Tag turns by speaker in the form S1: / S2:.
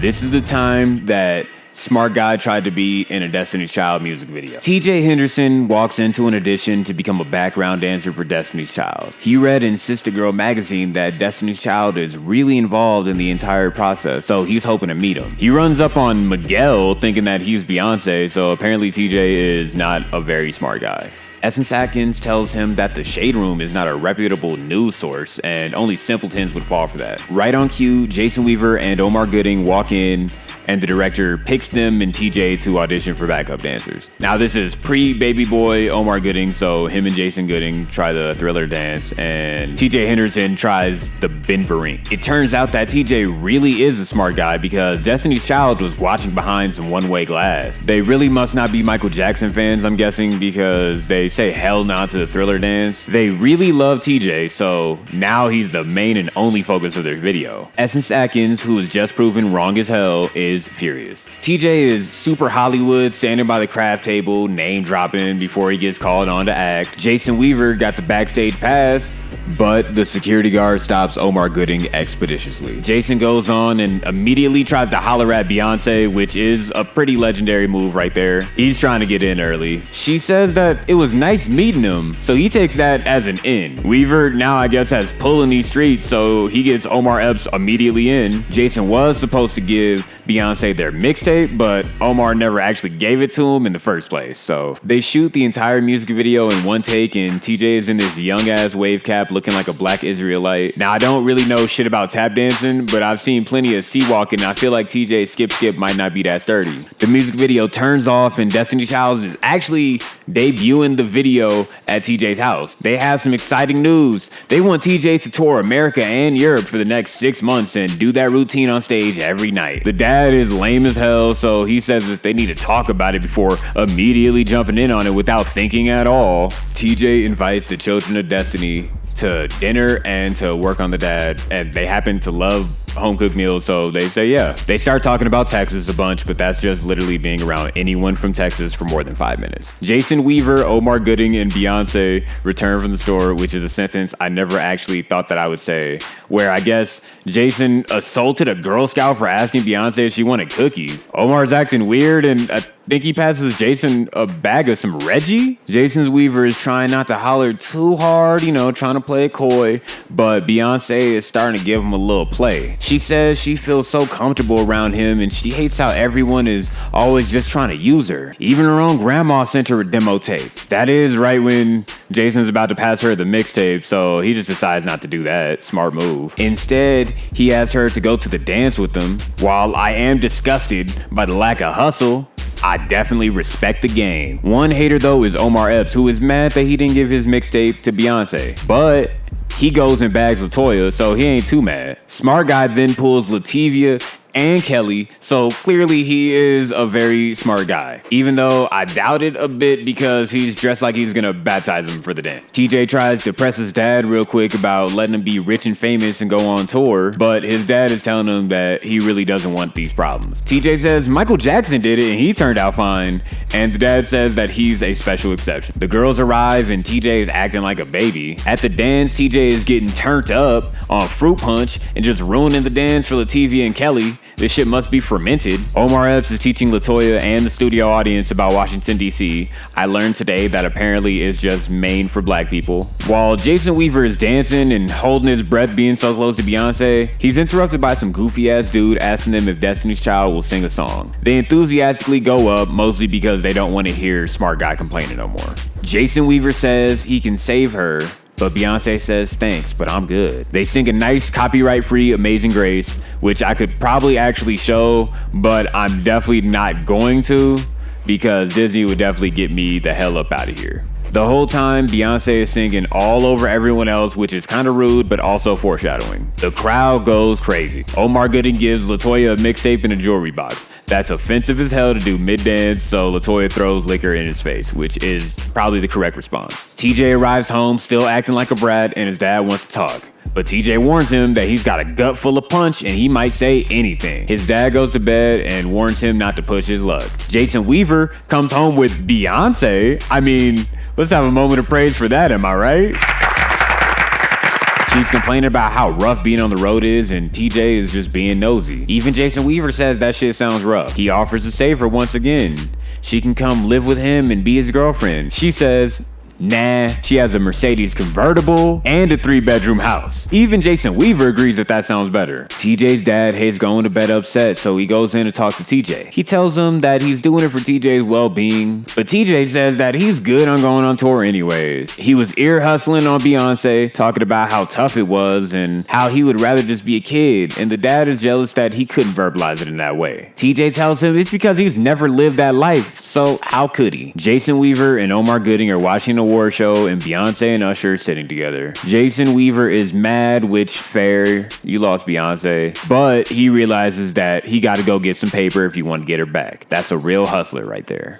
S1: This is the time that Smart Guy tried to be in a Destiny's Child music video. TJ Henderson walks into an audition to become a background dancer for Destiny's Child. He read in Sister Girl magazine that Destiny's Child is really involved in the entire process, so he's hoping to meet him. He runs up on Miguel thinking that he's Beyonce, so apparently TJ is not a very smart guy. Essence Atkins tells him that the Shade Room is not a reputable news source and only simpletons would fall for that. Right on cue, Jason Weaver and Omar Gooding walk in and the director picks them and TJ to audition for backup dancers. Now this is pre-baby boy Omar Gooding, so him and Jason Gooding try the Thriller dance and TJ Henderson tries the Benverink. It turns out that TJ really is a smart guy because Destiny's Child was watching behind some one-way glass. They really must not be Michael Jackson fans, I'm guessing, because they say hell no to the Thriller dance. They really love TJ, so now he's the main and only focus of their video. Essence Atkins, who was just proven wrong as hell, is furious. TJ is super Hollywood, standing by the craft table, name dropping before he gets called on to act. Jason Weaver got the backstage pass, but the security guard stops Omar Gooding expeditiously. Jason goes on and immediately tries to holler at Beyonce, which is a pretty legendary move right there. He's trying to get in early. She says that it was nice meeting him, so he takes that as an in. Weaver now I guess has pull in these streets, so he gets Omar Epps immediately in. Jason was supposed to give Beyonce their mixtape, but Omar never actually gave it to him in the first place. So they shoot the entire music video in one take, and TJ is in this young ass wave cap looking like a black Israelite. Now I don't really know shit about tap dancing, but I've seen plenty of sea walking, and I feel like TJ's skip might not be that sturdy. The music video turns off and Destiny Child is actually debuting the video at TJ's house. They have some exciting news. They want TJ to tour America and Europe for the next 6 months and do that routine on stage every night. The dad is lame as hell, so he says that they need to talk about it before immediately jumping in on it without thinking at all. TJ invites the children of Destiny to dinner and to work on the dad, and they happen to love home-cooked meals, so they say yeah. They start talking about Texas a bunch, but that's just literally being around anyone from Texas for more than 5 minutes. Jason Weaver, Omar Gooding, and Beyonce return from the store, which is a sentence I never actually thought that I would say, where I guess Jason assaulted a Girl Scout for asking Beyonce if she wanted cookies. Omar's acting weird, and I think he passes Jason a bag of some Reggie. Jason's Weaver is trying not to holler too hard, trying to play it coy, but Beyonce is starting to give him a little play. She says she feels so comfortable around him and she hates how everyone is always just trying to use her. Even her own grandma sent her a demo tape. That is right when Jason's about to pass her the mixtape, so he just decides not to do that. Smart move. Instead, he asks her to go to the dance with him. While I am disgusted by the lack of hustle, I definitely respect the game. One hater though is Omar Epps, who is mad that he didn't give his mixtape to Beyonce. But he goes and bags LeToya, so he ain't too mad. Smart Guy then pulls LaTavia and Kelly, so clearly he is a very smart guy. Even though I doubt it a bit because he's dressed like he's gonna baptize him for the dance. TJ tries to press his dad real quick about letting him be rich and famous and go on tour, but his dad is telling him that he really doesn't want these problems. TJ says Michael Jackson did it and he turned out fine, and the dad says that he's a special exception. The girls arrive and TJ is acting like a baby. At the dance, TJ is getting turned up on fruit punch and just ruining the dance for LaTavia and Kelly. This shit must be fermented. Omar Epps is teaching LeToya and the studio audience about Washington, D.C. I learned today that apparently it's just Maine for black people. While Jason Weaver is dancing and holding his breath being so close to Beyonce, he's interrupted by some goofy ass dude asking them if Destiny's Child will sing a song. They enthusiastically go up, mostly because they don't want to hear Smart Guy complaining no more. Jason Weaver says he can save her, but Beyonce says, thanks, but I'm good. They sing a nice copyright-free Amazing Grace, which I could probably actually show, but I'm definitely not going to because Disney would definitely get me the hell up out of here. The whole time, Beyonce is singing all over everyone else, which is kind of rude, but also foreshadowing. The crowd goes crazy. Omar Gooding gives LeToya a mixtape in a jewelry box. That's offensive as hell to do mid-dance, so LeToya throws liquor in his face, which is probably the correct response. TJ arrives home still acting like a brat, and his dad wants to talk. But TJ warns him that he's got a gut full of punch and he might say anything. His dad goes to bed and warns him not to push his luck. Jason Weaver comes home with Beyonce. I mean, let's have a moment of praise for that, am I right? She's complaining about how rough being on the road is, and TJ is just being nosy. Even Jason Weaver says that shit sounds rough. He offers to save her once again. She can come live with him and be his girlfriend. She says, nah. She has a Mercedes convertible and a 3-bedroom house. Even Jason Weaver agrees that sounds better. TJ's dad hates going to bed upset, so he goes in to talk to TJ. He tells him that he's doing it for TJ's well-being, but TJ says that he's good on going on tour anyways. He was ear hustling on Beyonce, talking about how tough it was and how he would rather just be a kid, and the dad is jealous that he couldn't verbalize it in that way. TJ tells him it's because he's never lived that life, so how could he? Jason Weaver and Omar Gooding are watching an award show, and Beyonce and Usher sitting together. Jason Weaver is mad, which fair, you lost Beyonce, but he realizes that he got to go get some paper if you want to get her back. That's a real hustler right there.